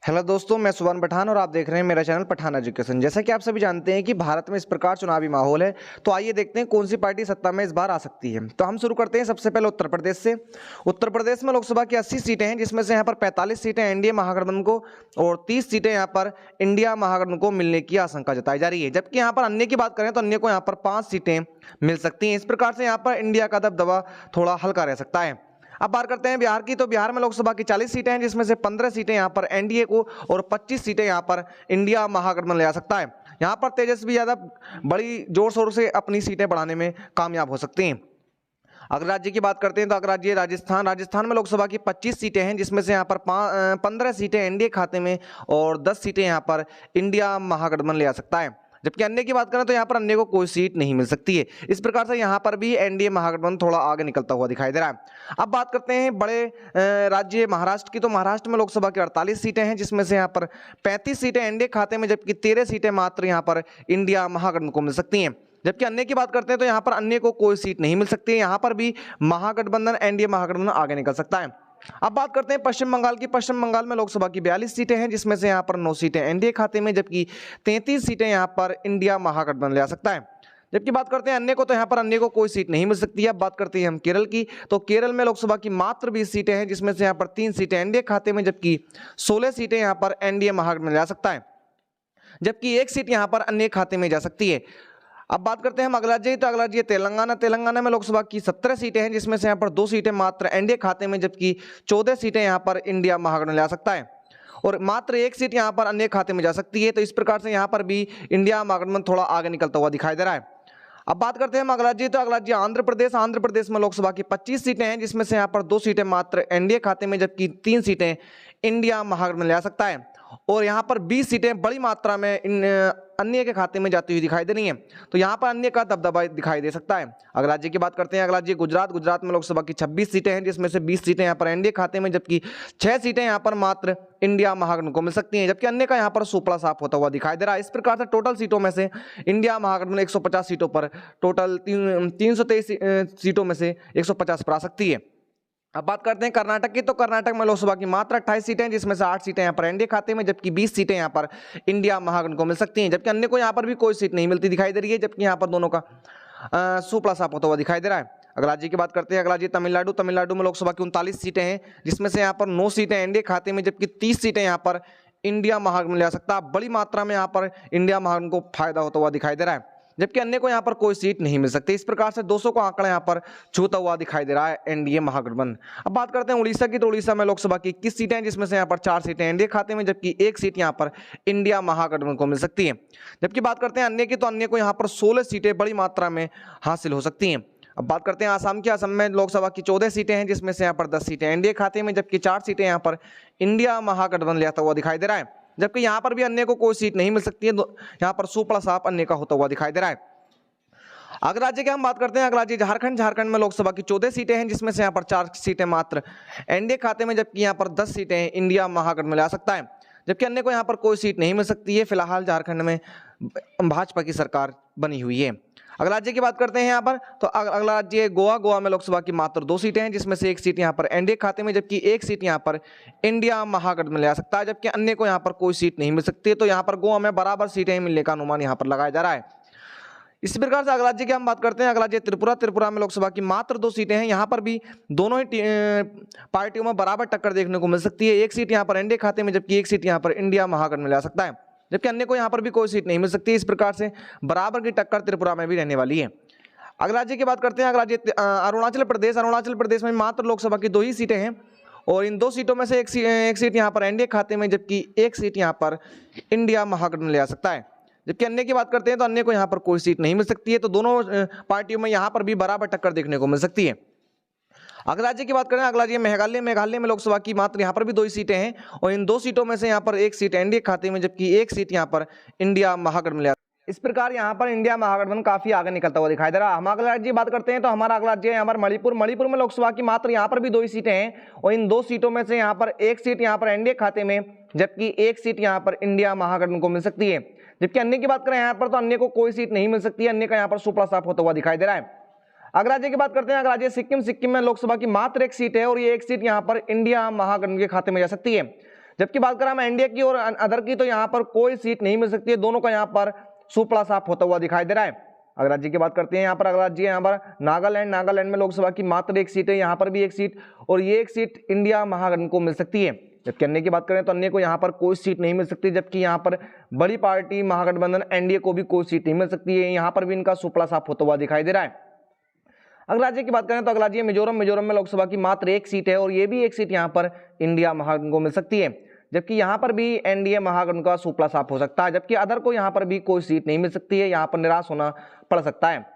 Hello दोस्तों, मैं सुभान पठान और आप देख रहे हैं मेरा चैनल पठान एजुकेशन। जैसा कि आप सभी जानते हैं कि भारत में इस प्रकार चुनावी माहौल है, तो आइए देखते हैं कौन सी पार्टी सत्ता में इस बार आ सकती है। तो हम शुरू करते हैं सबसे पहले उत्तर प्रदेश से। उत्तर प्रदेश में लोकसभा की 80 सीटें हैं, जिसमें से यहाँ पर 45 सीटें एनडीए महागठबंधन को और 30 सीटें यहाँ पर इंडिया महागठबंधन को मिलने की आशंका जताई जा रही है। जबकि यहाँ पर अन्य की बात करें तो अन्य को यहाँ पर 5 सीटें मिल सकती हैं। इस प्रकार से यहाँ पर इंडिया का दबदबा थोड़ा हल्का रह सकता है। अब बात करते हैं बिहार की। तो बिहार में लोकसभा की 40 सीटें हैं, जिसमें से 15 सीटें यहाँ पर एनडीए को और 25 सीटें यहाँ पर इंडिया महागठबंधन ले आ सकता है। यहाँ पर तेजस्वी यादव बड़ी जोर शोर से अपनी सीटें बढ़ाने में कामयाब हो सकती हैं। अगर राज्य की बात करते हैं तो अगर राज्य राजस्थान में लोकसभा की 25 सीटें हैं, जिसमें से यहाँ पर 15 सीटें एनडीए खाते में और 10 सीटें यहाँ पर इंडिया महागठबंधन ले आ सकता है। जबकि अन्य की बात करें तो यहाँ पर अन्य को कोई सीट नहीं मिल सकती है। इस प्रकार से यहाँ पर भी एनडीए महागठबंधन थोड़ा आगे निकलता हुआ दिखाई दे रहा है। अब बात करते हैं बड़े राज्य महाराष्ट्र की। तो महाराष्ट्र में लोकसभा की 48 सीटें हैं, जिसमें से यहाँ पर 35 सीटें एनडीए खाते में, जबकि 13 सीटें मात्र यहाँ पर इंडिया महागठबंधन को मिल सकती हैं। जबकि अन्य की बात करते हैं तो यहाँ पर अन्य को कोई सीट नहीं मिल सकती है। यहाँ पर भी महागठबंधन एनडीए महागठबंधन आगे निकल सकता है। अब बात करते हैं पश्चिम बंगाल की। पश्चिम बंगाल में लोकसभा की 42 सीटें हैं, जिसमें से यहाँ पर 9 सीटें एनडीए खाते में, जबकि 33 सीटें यहाँ पर इंडिया महागठबंधन ले आ सकता है। जबकि बात करते हैं अन्य को, तो यहाँ पर अन्य को कोई सीट नहीं मिल सकती है। अब बात करते हैं हम केरल की। तो केरल में लोकसभा की मात्र 20 सीटें हैं, जिसमें से यहाँ पर 3 सीटें एनडीए खाते में, जबकि 16 सीटें यहाँ पर एनडीए महागठबंधन ले आ सकता है। जबकि 1 सीट यहाँ पर अन्य खाते में जा सकती है। अब बात करते हैं हम अगला राज्य। तो अगला राज्य तेलंगाना में लोकसभा की 17 सीटें हैं, जिसमें से यहाँ पर 2 सीटें मात्र एनडीए खाते में, जबकि 14 सीटें यहाँ पर इंडिया महागठबंधन ले आ सकता है और मात्र 1 सीट यहाँ पर अन्य खाते में जा सकती है। तो इस प्रकार से यहाँ पर भी इंडिया महागठबंधन थोड़ा आगे निकलता हुआ दिखाई दे रहा है। अब बात करते हैं हम अगला राज्य। तो अगला राज्य आंध्र प्रदेश में लोकसभा की 25 सीटें हैं, जिसमें से यहाँ पर 2 सीटें मात्र एनडीए खाते में, जबकि 3 सीटें इंडिया महागठबंधन ले आ सकता है और यहाँ पर 20 सीटें बड़ी मात्रा में अन्य के खाते में जाती हुई दिखाई दे रही हैं। तो यहाँ पर अन्य का दबदबा दिखाई दे सकता है। अगला राज्य की बात करते हैं। अगला राज्य गुजरात में लोकसभा की 26 सीटें हैं, जिसमें से 20 सीटें यहाँ पर एनडीए खाते में, जबकि 6 सीटें यहाँ पर मात्र इंडिया महागठबंधन को मिल सकती हैं। जबकि अन्य का यहाँ पर सुपड़ा साफ होता हुआ दिखाई दे रहा है। इस प्रकार से टोटल सीटों में से इंडिया महागठबंधन 150 सीटों पर, टोटल 323 सीटों में से 150 पर आ सकती है। अब बात करते हैं कर्नाटक की। तो कर्नाटक में लोकसभा की मात्र 28 सीटें हैं, जिसमें से 8 सीटें यहाँ पर एनडीए खाते में, जबकि 20 सीटें यहाँ पर इंडिया महागठबंधन को मिल सकती हैं। जबकि अन्य को यहाँ पर भी कोई सीट नहीं मिलती दिखाई दे रही है। जबकि यहाँ पर दोनों का सुपड़ा साफ होता हुआ दिखाई दे रहा है। अगला राज्य की बात करते हैं। अगला राज्य तमिलनाडु में लोकसभा की 39 सीटें हैं, जिसमें से यहाँ पर 9 सीटें एनडीए खाते में, जबकि 30 सीटें यहाँ पर इंडिया महागठबंधन ले आ सकता है। बड़ी मात्रा में यहाँ पर इंडिया महागठबंधन को फायदा होता हुआ दिखाई दे रहा है। जबकि अन्य को यहाँ पर कोई सीट नहीं मिल सकती। इस प्रकार से 200 को आंकड़ा यहाँ पर छूता हुआ दिखाई दे रहा है एनडीए महागठबंधन। अब बात करते हैं उड़ीसा की। तो उड़ीसा में लोकसभा की 21 सीटें हैं, जिसमें से यहाँ पर 4 सीटें एनडीए खाते में, जबकि 1 सीट यहाँ पर इंडिया महागठबंधन को मिल सकती है। जबकि बात करते हैं अन्य की। तो अन्य को यहाँ पर 16 सीटें बड़ी मात्रा में हासिल हो सकती हैं। अब बात करते हैं आसाम की। आसाम में लोकसभा की 14 सीटें हैं, जिसमें से यहाँ पर 10 सीटें एनडीए खाते में, जबकि 4 सीटें यहाँ पर इंडिया महागठबंधन ले आता हुआ दिखाई दे रहा है। जबकि यहाँ पर भी अन्य को कोई सीट नहीं मिल सकती है। यहाँ पर सुपड़ा साफ अन्य का होता हुआ दिखाई दे रहा है। अगर राज्य की हम बात करते हैं। अगर राज्य झारखंड में लोकसभा की 14 सीटें हैं, जिसमें से यहाँ पर 4 सीटें मात्र एनडीए खाते में, जबकि यहाँ पर 10 सीटें इंडिया महागठबंधन ले आ सकता है। जबकि अन्य को यहाँ पर कोई सीट नहीं मिल सकती है। फिलहाल झारखंड में भाजपा की सरकार बनी हुई है। अगला राज्य की बात करते हैं यहाँ पर। तो अगला राज्य गोवा में लोकसभा की मात्र 2 सीटें हैं, जिसमें से 1 सीट यहाँ पर एनडीए खाते में, जबकि 1 सीट यहाँ पर इंडिया महागठबंधन ले आ सकता है। जबकि अन्य को यहाँ पर कोई सीट नहीं मिल सकती है। तो यहाँ पर गोवा में बराबर सीटें मिलने का अनुमान यहाँ पर लगाया जा रहा है। इसी प्रकार से अगला राज्य की हम बात करते हैं। अगला राज्य त्रिपुरा में लोकसभा की मात्र 2 सीटें हैं। यहाँ पर भी दोनों ही पार्टियों में बराबर टक्कर देखने को मिल सकती है। 1 सीट यहाँ पर एनडीए खाते में, जबकि 1 सीट यहाँ पर इंडिया महागठबंधन में ले आ सकता है। जबकि अन्य को यहाँ पर भी कोई सीट नहीं मिल सकती। इस प्रकार से बराबर की टक्कर त्रिपुरा में भी रहने वाली है। अगला राज्य की बात करते हैं। अगला राज्य अरुणाचल प्रदेश में मात्र लोकसभा की 2 ही सीटें हैं और इन 2 सीटों में से एक सीट यहाँ पर एनडीए खाते में, जबकि 1 सीट यहाँ पर इंडिया महागठबंधन ले आ सकता है। जबकि अन्य की बात करते हैं तो अन्य को यहाँ पर कोई सीट नहीं मिल सकती है। तो दोनों पार्टियों में यहाँ पर भी बराबर टक्कर देखने को मिल सकती है। अगला राज्य की बात करें। अगला राज्य मेघालय में लोकसभा की मात्र यहाँ पर भी 2 ही सीटें हैं और इन 2 सीटों में से यहाँ पर 1 सीट एनडीए खाते में, जबकि 1 सीट यहाँ पर इंडिया महागठबंधन ले। इस प्रकार यहाँ पर इंडिया महागठबंधन काफी आगे निकलता हुआ दिखाई दे रहा है। हम अगला राज्य की बात करते हैं। तो हमारा अगला राज्य है यहाँ पर मणिपुर में लोकसभा की मात्र यहाँ पर भी 2 ही सीटें हैं और इन 2 सीटों में से यहाँ पर 1 सीट यहाँ पर एनडीए खाते में, जबकि 1 सीट यहाँ पर इंडिया महागठबंधन को मिल सकती है। जबकि अन्य की बात करें यहाँ पर, तो अन्य को कोई सीट नहीं मिल सकती है। अन्य का यहाँ पर सुपड़ा साफ होता हुआ दिखाई दे रहा है। अगर राज्य की बात करते हैं। अगर राज्य सिक्किम में लोकसभा की मात्र 1 सीट है और ये 1 सीट यहाँ पर इंडिया महागठबंधन के खाते में जा सकती है। जबकि बात करें हम एनडीए की और अदर की, तो यहाँ पर कोई सीट नहीं मिल सकती है, दोनों का यहाँ पर सुपड़ा साफ होता हुआ दिखाई दे रहा है। अगर राज्य की बात करते हैं यहाँ पर, अगला राज्य है यहाँ पर नागालैंड में लोकसभा की मात्र एक सीट है, यहाँ पर भी एक सीट, और ये एक सीट इंडिया महागठबंधन को मिल सकती है। जबकि अन्य की बात करें तो अन्य को यहाँ पर कोई सीट नहीं मिल सकती, जबकि यहाँ पर बड़ी पार्टी महागठबंधन एनडीए को भी कोई सीट नहीं मिल सकती है, यहाँ पर भी इनका सुपड़ा साफ होता हुआ दिखाई दे रहा है। अगला राज्य की बात करें तो अगला राज्य मिजोरम में लोकसभा की मात्र एक सीट है, और ये भी एक सीट यहाँ पर इंडिया महागठबंधन को मिल सकती है, जबकि यहाँ पर भी एनडीए महागठबंधन का सुपड़ा साफ हो सकता है, जबकि अदर को यहाँ पर भी कोई सीट नहीं मिल सकती है, यहाँ पर निराश होना पड़ सकता है।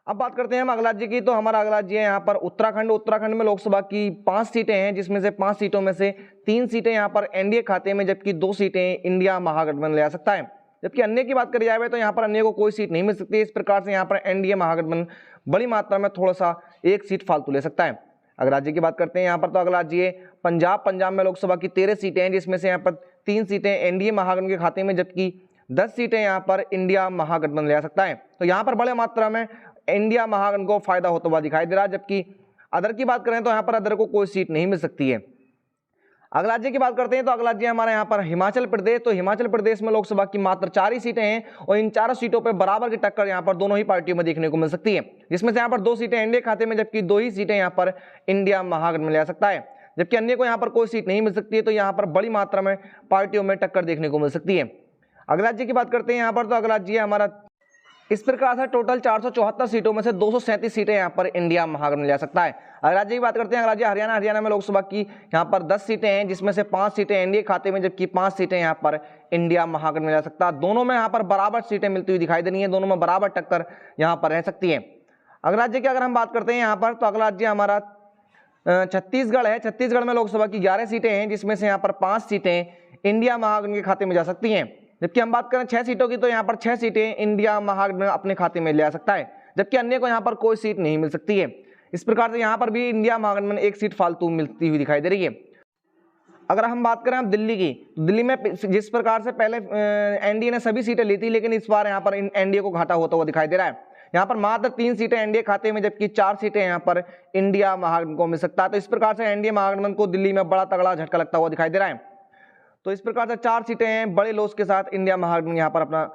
अब बात करते हैं हम अगला राज्य की, तो हमारा अगला राज्य है यहाँ पर उत्तराखंड में लोकसभा की 5 सीटें हैं, जिसमें से 5 सीटों में से 3 सीटें यहाँ पर एनडीए खाते में, जबकि 2 सीटें इंडिया महागठबंधन ले आ सकता है। जबकि अन्य की बात करी जाए तो यहाँ पर अन्य को कोई सीट नहीं मिल सकती। इस प्रकार से यहाँ पर एनडीए महागठबंधन बड़ी मात्रा में थोड़ा सा एक सीट फालतू ले सकता है। अगर राज्य की बात करते हैं यहाँ पर, तो अगला राज्य है पंजाब में लोकसभा की 13 सीटें हैं, जिसमें से यहाँ पर 3 सीटें एनडीए महागठबंधन के खाते में, जबकि 10 सीटें यहाँ पर इंडिया महागठबंधन ले आ सकता है। तो यहाँ पर बड़े मात्रा में इंडिया महागठबंधन को फायदा होता हुआ दिखाई दे रहा है। जबकि अदर की बात करें तो यहाँ पर अदर को कोई सीट नहीं मिल सकती है। अगला राज्य की बात करते हैं तो अगला राज्य हमारा यहाँ पर हिमाचल प्रदेश। तो हिमाचल प्रदेश में लोकसभा की मात्र 4 ही सीटें हैं, और इन 4 सीटों पर बराबर की टक्कर यहाँ पर दोनों ही पार्टियों में देखने को मिल सकती है, जिसमें से यहाँ पर 2 सीटें एनडीए खाते में, जबकि 2 ही सीटें यहाँ पर इंडिया महागठबंधन ले आ सकता है। जबकि अन्य को यहाँ पर कोई सीट नहीं मिल सकती है, तो यहाँ पर बड़ी मात्रा में पार्टियों में टक्कर देखने को मिल सकती है। अगला राज्य की बात करते हैं यहाँ पर, तो अगला राज्य हमारा इस प्रकार से टोटल 474 सीटों में से 237 सीटें यहाँ पर इंडिया महागठबंधन ले आ सकता है। अगर राज्य की बात करते हैं, राज्य हरियाणा में लोकसभा की यहाँ पर 10 सीटें हैं, जिसमें से 5 सीटें एनडीए खाते में, जबकि 5 सीटें यहाँ पर इंडिया महागठबंधन में ले आ सकता है। दोनों में यहाँ पर बराबर सीटें मिलती हुई दिखाई दे रही है, दोनों में बराबर टक्कर यहाँ पर रह सकती है। अगला राज्य की अगर हम बात करते हैं यहाँ पर, तो अगला राज्य हमारा छत्तीसगढ़ है। छत्तीसगढ़ में लोकसभा की 11 सीटें हैं, जिसमें से यहाँ पर 5 सीटें इंडिया महागठबंधन के खाते में जा सकती हैं। जबकि हम बात करें 6 सीटों की, तो यहाँ पर 6 सीटें इंडिया महागठबंधन अपने खाते में ले आ सकता है, जबकि अन्य को यहाँ पर कोई सीट नहीं मिल सकती है। इस प्रकार से यहाँ पर भी इंडिया महागठबंधन एक सीट फालतू मिलती हुई दिखाई दे रही है। अगर हम बात करें हम दिल्ली की, तो दिल्ली में जिस प्रकार से पहले एनडीए ने सभी सीटें ली थी, लेकिन इस बार यहाँ पर एनडीए को घाटा होता हुआ दिखाई दे रहा है। यहाँ पर मात्र 3 सीटें एनडीए खाते में, जबकि 4 सीटें यहाँ पर इंडिया महागठबंधन को मिल सकता है। तो इस प्रकार से एनडीए महागठबंधन को दिल्ली में बड़ा तगड़ा झटका लगता हुआ दिखाई दे रहा है। तो इस प्रकार से 4 सीटें हैं, बड़े लॉस के साथ इंडिया महागठबंधन यहाँ पर अपना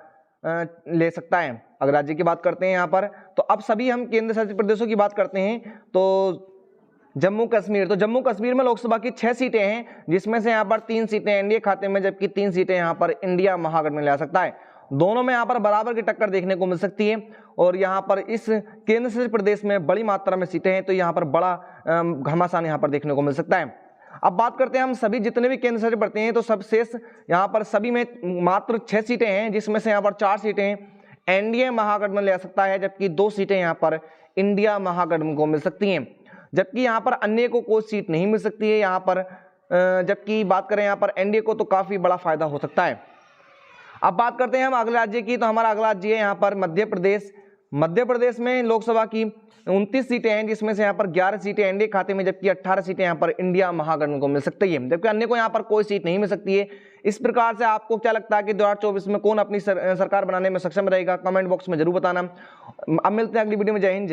ले सकता है। अगर राज्य की बात करते हैं यहाँ पर, तो अब सभी हम केंद्र शासित प्रदेशों की बात करते हैं, तो जम्मू कश्मीर। तो जम्मू कश्मीर में लोकसभा की 6 सीटें हैं, जिसमें से यहाँ पर 3 सीटें एनडीए खाते में, जबकि 3 सीटें यहाँ पर इंडिया महागठबंधन ले आ सकता है। दोनों में यहाँ पर बराबर की टक्कर देखने को मिल सकती है, और यहाँ पर इस केंद्र शासित प्रदेश में बड़ी मात्रा में सीटें हैं, तो यहाँ पर बड़ा घमासान यहाँ पर देखने को मिल सकता है। अब बात करते हैं हम सभी जितने भी केंद्र शासित पड़ते हैं, तो सब शेष यहाँ पर सभी में मात्र 6 सीटें हैं, जिसमें से यहाँ पर 4 सीटें एनडीए महागठबंधन ले आ सकता है, जबकि 2 सीटें यहाँ पर इंडिया महागठबंधन को मिल सकती हैं। जबकि यहाँ पर अन्य को कोई सीट नहीं मिल सकती है यहाँ पर, जबकि बात करें यहाँ पर एनडीए को तो काफी बड़ा फायदा हो सकता है। अब बात करते हैं हम अगले राज्य की, तो हमारा अगला राज्य है यहाँ पर मध्य प्रदेश। मध्य प्रदेश में लोकसभा की 29 सीटें हैं, जिसमें से यहाँ पर 11 सीटें एनडीए खाते में, जबकि 18 सीटें यहाँ पर इंडिया महागठबंधन को मिल सकती है, जबकि अन्य को यहाँ पर कोई सीट नहीं मिल सकती है। इस प्रकार से आपको क्या लगता है कि 2024 में कौन अपनी सरकार बनाने में सक्षम रहेगा? कमेंट बॉक्स में जरूर बताना। अब मिलते हैं अगली वीडियो में। जय हिंद।